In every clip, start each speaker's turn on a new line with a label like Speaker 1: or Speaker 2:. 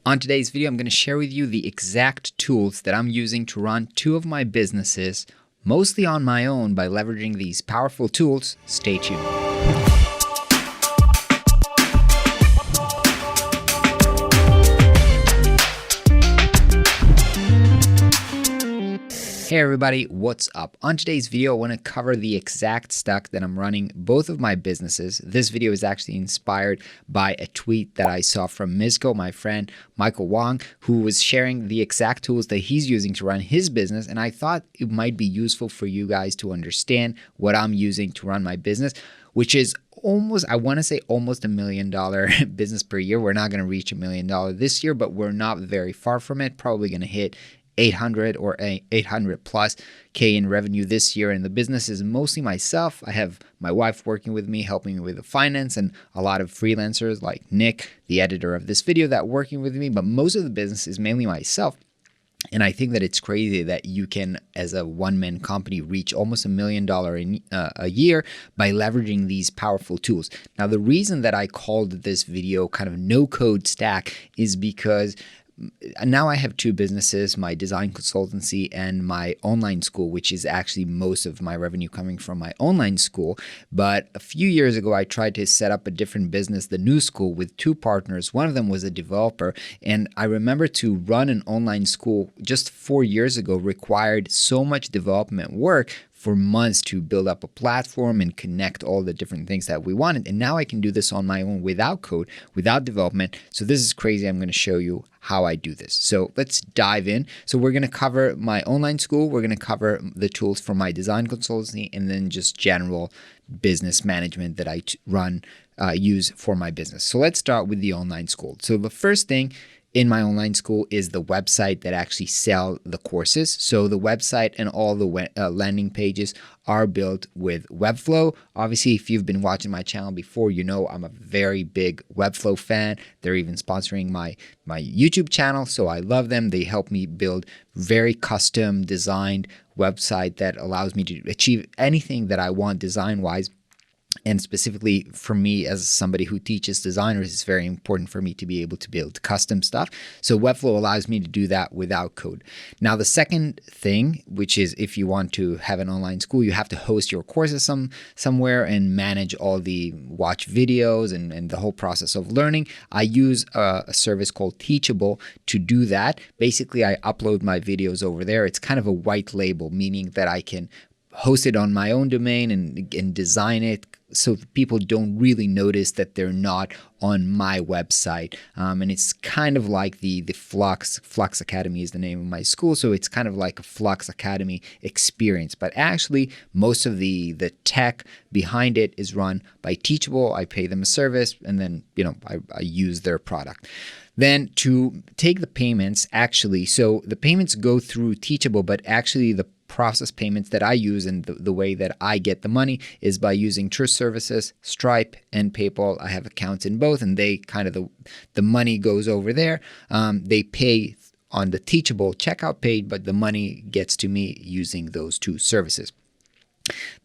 Speaker 1: On today's video, I'm going to share with you the exact tools that I'm using to run two of my businesses, mostly on my own, by leveraging these powerful tools. Stay tuned. Hey everybody, what's up? On today's video, I want to cover the exact stack that I'm running both of my businesses. This video is actually inspired by a tweet that I saw from Mizco, my friend Michael Wong, who was sharing the exact tools that he's using to run his business. And I thought it might be useful for you guys to understand what I'm using to run my business, which is almost, I want to say almost $1 million business per year. We're not going to reach $1 million this year, but we're not very far from it. Probably going to hit 800 or 800 plus K in revenue this year. And the business is mostly myself. I have my wife working with me, helping me with the finance, and a lot of freelancers like Nick, the editor of this video, that working with me. But most of the business is mainly myself. And I think that it's crazy that you can, as a one-man company, reach almost $1 million a year by leveraging these powerful tools. Now, the reason that I called this video kind of no-code stack is because now I have two businesses, my design consultancy and my online school, which is actually most of my revenue coming from my online school. But a few years ago, I tried to set up a different business, the new school, with two partners. One of them was a developer. And I remember to run an online school just 4 years ago required so much development work for months to build up a platform and connect all the different things that we wanted. And now I can do this on my own without code, without development. So this is crazy. I'm going to show you how I do this. So let's dive in. So we're going to cover my online school. We're going to cover the tools for my design consultancy, and then just general business management that I use for my business. So let's start with the online school. So the first thing in my online school is the website that actually sell the courses. So the website and all the landing pages are built with Webflow. Obviously, if you've been watching my channel before, you know I'm a very big Webflow fan. They're even sponsoring my YouTube channel, so I love them. They help me build very custom designed website that allows me to achieve anything that I want design-wise. And specifically for me, as somebody who teaches designers, it's very important for me to be able to build custom stuff. So Webflow allows me to do that without code. Now, the second thing, which is if you want to have an online school, you have to host your courses somewhere and manage all the watch videos and the whole process of learning. I use a service called Teachable to do that. Basically, I upload my videos over there. It's kind of a white label, meaning that I can host it on my own domain and design it so people don't really notice that they're not on my website. And it's kind of like the Flux Academy is the name of my school. So it's kind of like a Flux Academy experience. But actually, most of the tech behind it is run by Teachable. I pay them a service, and then I use their product. Then to take the payments, actually, so the payments go through Teachable, but actually the process payments that I use and the way that I get the money is by using Trust Services, Stripe, and PayPal. I have accounts in both, and they kind of the money goes over there. They pay on the Teachable checkout page, but the money gets to me using those two services.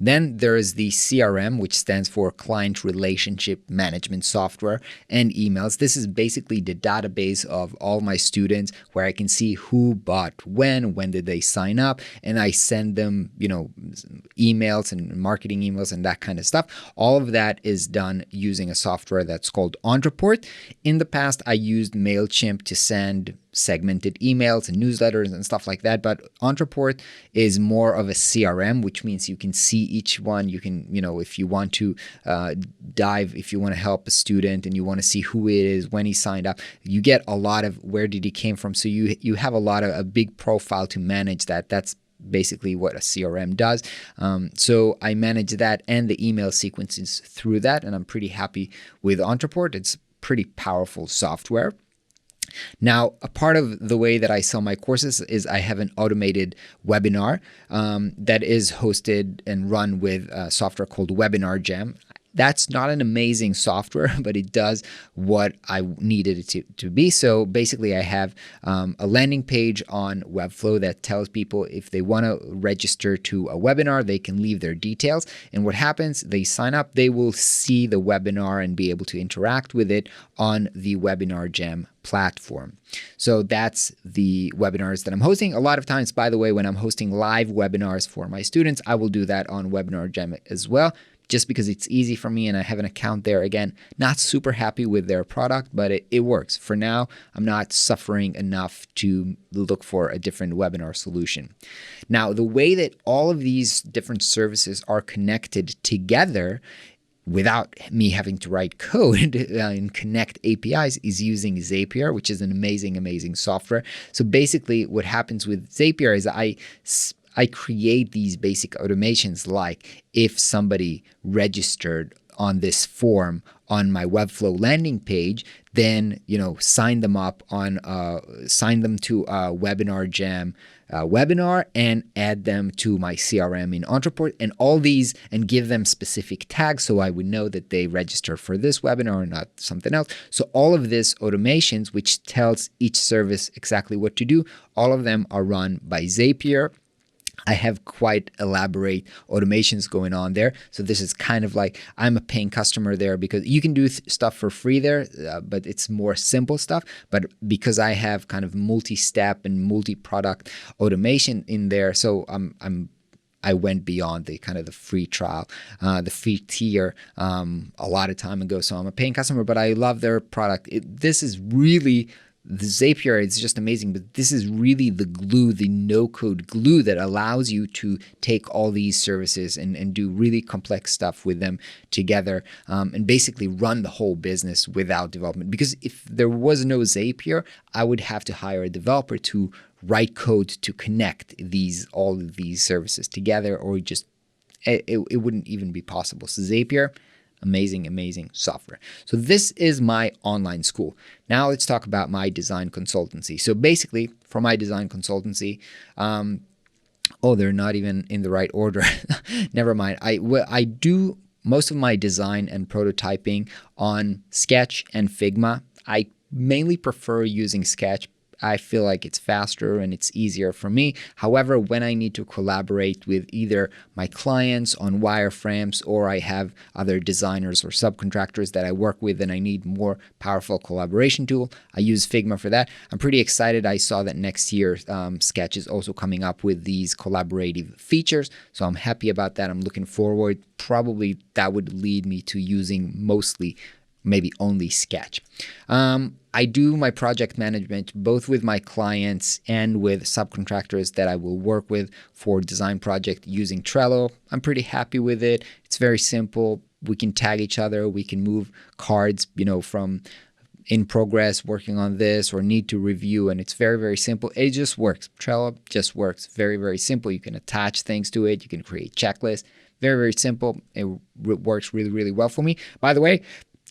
Speaker 1: Then there is the CRM, which stands for Client Relationship Management Software, and emails. This is basically the database of all my students where I can see who bought when did they sign up, and I send them, emails and marketing emails and that kind of stuff. All of that is done using a software that's called Ontraport. In the past, I used MailChimp to send segmented emails and newsletters and stuff like that, but Ontraport is more of a CRM, which means you can see each one. You can, if you want to if you want to help a student and you want to see who it is, when he signed up, you get a lot of where did he came from. So you have a big profile to manage that. That's basically what a CRM does. So I manage that and the email sequences through that, and I'm pretty happy with Ontraport. It's pretty powerful software. Now, a part of the way that I sell my courses is I have an automated webinar that is hosted and run with a software called Webinar Jam. That's not an amazing software, but it does what I needed it to be. So basically, I have a landing page on Webflow that tells people if they want to register to a webinar, they can leave their details. And what happens, they sign up, they will see the webinar and be able to interact with it on the Webinar Gem platform. So that's the webinars that I'm hosting. A lot of times, by the way, when I'm hosting live webinars for my students, I will do that on Webinar Gem as well, just because it's easy for me and I have an account there. Again, not super happy with their product, but it works. For now, I'm not suffering enough to look for a different webinar solution. Now, the way that all of these different services are connected together without me having to write code and connect APIs is using Zapier, which is an amazing software. So basically what happens with Zapier is I create these basic automations, like if somebody registered on this form on my Webflow landing page, then sign them to a Webinar Gem webinar and add them to my CRM in Entreport and all these, and give them specific tags so I would know that they registered for this webinar and not something else. So all of this automations, which tells each service exactly what to do, all of them are run by Zapier. I have quite elaborate automations going on there. So this is kind of like I'm a paying customer there, because you can do stuff for free there, but it's more simple stuff. But because I have kind of multi-step and multi-product automation in there, so I went beyond the kind of the free trial, the free tier a lot of time ago. So I'm a paying customer, but I love their product. This is really the Zapier, it's just amazing, but this is really the glue, the no-code glue that allows you to take all these services and do really complex stuff with them together, and basically run the whole business without development. Because if there was no Zapier, I would have to hire a developer to write code to connect all of these services together, or just it wouldn't even be possible. So Zapier, amazing software. So this is my online school. Now let's talk about my design consultancy. So basically, for my design consultancy, they're not even in the right order. Never mind. I do most of my design and prototyping on Sketch and Figma. I mainly prefer using Sketch. I feel like it's faster and it's easier for me. However, when I need to collaborate with either my clients on wireframes, or I have other designers or subcontractors that I work with and I need more powerful collaboration tool, I use Figma for that. I'm pretty excited. I saw that next year Sketch is also coming up with these collaborative features. So I'm happy about that. I'm looking forward. Probably that would lead me to using maybe only Sketch. I do my project management both with my clients and with subcontractors that I will work with for design project using Trello. I'm pretty happy with it. It's very simple. We can tag each other. We can move cards, from in progress, working on this, or need to review, and it's very simple. It just works. Trello just works. Very simple. You can attach things to it. You can create checklists. Very simple. It works really well for me. By the way,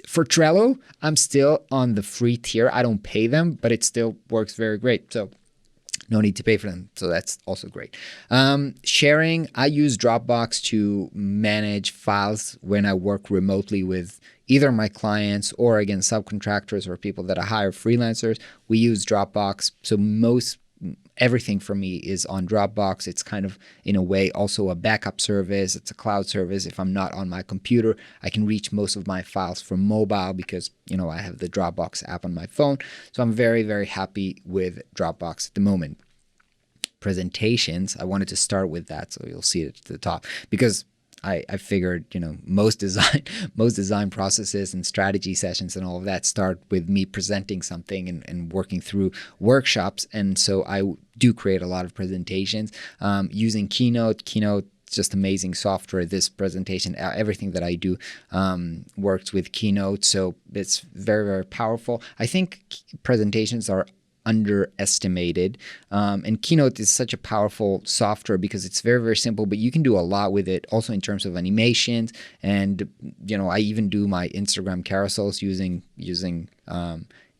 Speaker 1: for Trello, I'm still on the free tier. I don't pay them, but it still works very great. So no need to pay for them. So that's also great. Sharing, I use Dropbox to manage files when I work remotely with either my clients or, again, subcontractors or people that I hire, freelancers. We use Dropbox. So everything for me is on Dropbox. It's kind of, in a way, also a backup service. It's a cloud service. If I'm not on my computer, I can reach most of my files from mobile because, I have the Dropbox app on my phone. So I'm very happy with Dropbox at the moment. Presentations, I wanted to start with that, so you'll see it at the top, because I figured, most design processes and strategy sessions and all of that start with me presenting something and working through workshops. And so I do create a lot of presentations using Keynote. Keynote, just amazing software. This presentation, everything that I do works with Keynote. So it's very powerful. I think presentations are underestimated, and Keynote is such a powerful software because it's very simple, but you can do a lot with it also in terms of animations. And I even do my Instagram carousels using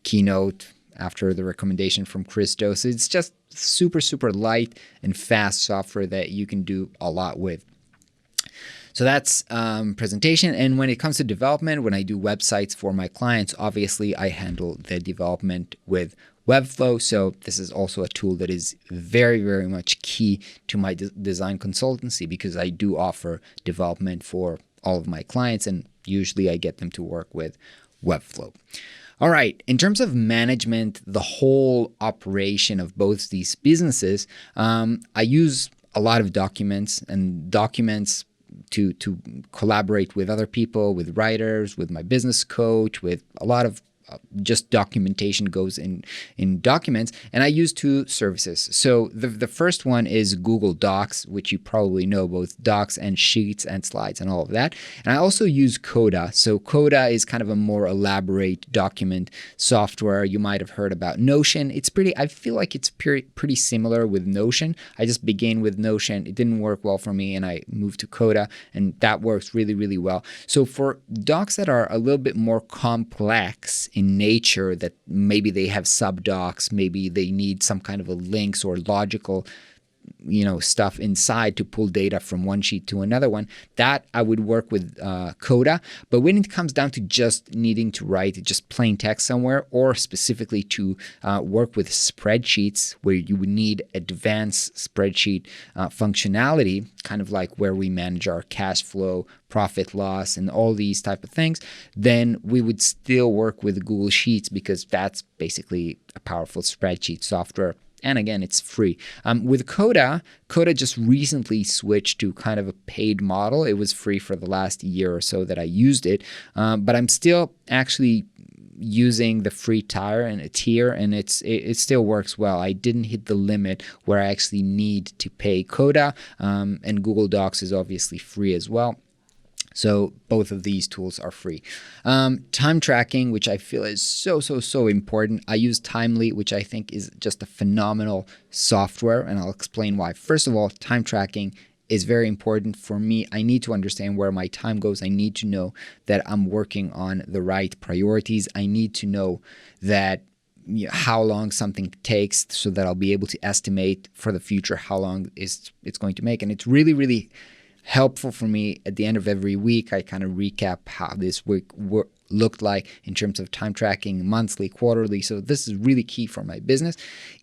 Speaker 1: Keynote after the recommendation from Christo. So it's just super light and fast software that you can do a lot with. So that's presentation. And when it comes to development, when I do websites for my clients, obviously I handle the development with Webflow. So this is also a tool that is very, very much key to my design consultancy, because I do offer development for all of my clients, and usually I get them to work with Webflow. All right, in terms of management, the whole operation of both these businesses, I use a lot of documents to collaborate with other people, with writers, with my business coach, with a lot of just documentation goes in documents, and I use two services. So the first one is Google Docs, which you probably know, both docs and sheets and slides and all of that. And I also use Coda. So Coda is kind of a more elaborate document software. You might have heard about Notion. I feel like it's pretty similar with Notion. I just began with Notion. It didn't work well for me, and I moved to Coda, and that works really, really well. So for docs that are a little bit more complex in nature, that maybe they have subdocs, maybe they need some kind of a links or logical stuff inside to pull data from one sheet to another one, that I would work with Coda. But when it comes down to just needing to write just plain text somewhere, or specifically to work with spreadsheets where you would need advanced spreadsheet functionality, kind of like where we manage our cash flow, profit loss, and all these type of things, then we would still work with Google Sheets, because that's basically a powerful spreadsheet software. And again, it's free. With Coda just recently switched to kind of a paid model. It was free for the last year or so that I used it, but I'm still actually using the free tier, and it still works well. I didn't hit the limit where I actually need to pay Coda, and Google Docs is obviously free as well. So both of these tools are free. Time tracking, which I feel is so important. I use Timely, which I think is just a phenomenal software, and I'll explain why. First of all, time tracking is very important for me. I need to understand where my time goes. I need to know that I'm working on the right priorities. I need to know that how long something takes, so that I'll be able to estimate for the future how long it's going to make. And it's really, really helpful for me. At the end of every week, I kind of recap how this week looked like in terms of time tracking, monthly, quarterly. So this is really key for my business.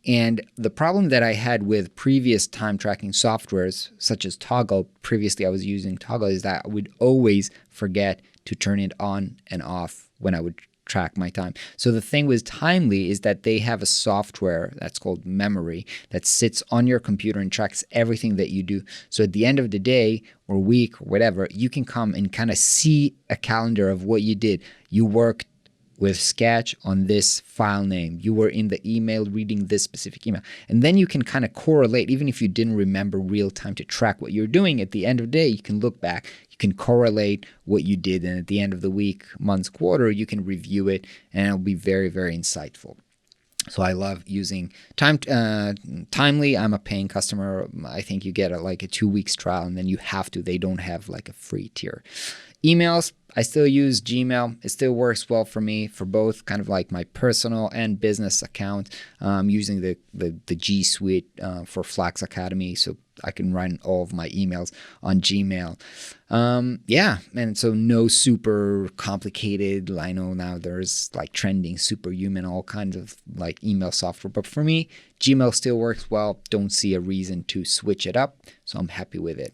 Speaker 1: And the problem that I had with previous time tracking softwares, such as Toggle, previously I was using Toggle, is that I would always forget to turn it on and off when I would track my time. So the thing with Timely is that they have a software that's called Memory that sits on your computer and tracks everything that you do. So at the end of the day or week or whatever, you can come and kind of see a calendar of what you did. You worked with Sketch on this file name. You were in the email reading this specific email. And then you can kind of correlate, even if you didn't remember real time to track what you're doing, at the end of the day, you can look back, you can correlate what you did, and at the end of the week, month, quarter, you can review it, and it'll be very, very insightful. So I love using Timely. I'm a paying customer. I think you get like a 2 weeks trial, and then they don't have like a free tier. Emails, I still use Gmail. It still works well for me for both kind of like my personal and business account, using the G Suite for Flux Academy. So I can run all of my emails on Gmail. And so no super complicated. I know now there's like trending, Superhuman, all kinds of like email software. But for me, Gmail still works well. Don't see a reason to switch it up. So I'm happy with it.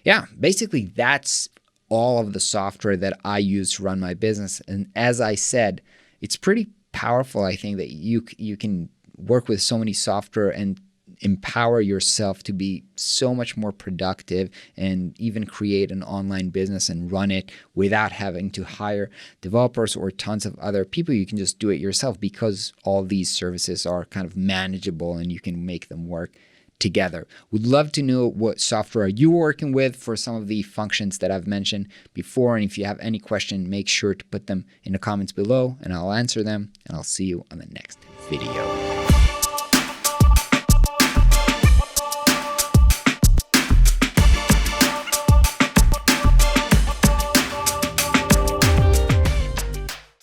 Speaker 1: Yeah, basically that's all of the software that I use to run my business. And as I said, it's pretty powerful, I think, that you can work with so many software and empower yourself to be so much more productive, and even create an online business and run it without having to hire developers or tons of other people. You can just do it yourself, because all these services are kind of manageable and you can make them work together. Would love to know what software you're working with for some of the functions that I've mentioned before. And if you have any question, make sure to put them in the comments below and I'll answer them, and I'll see you on the next video.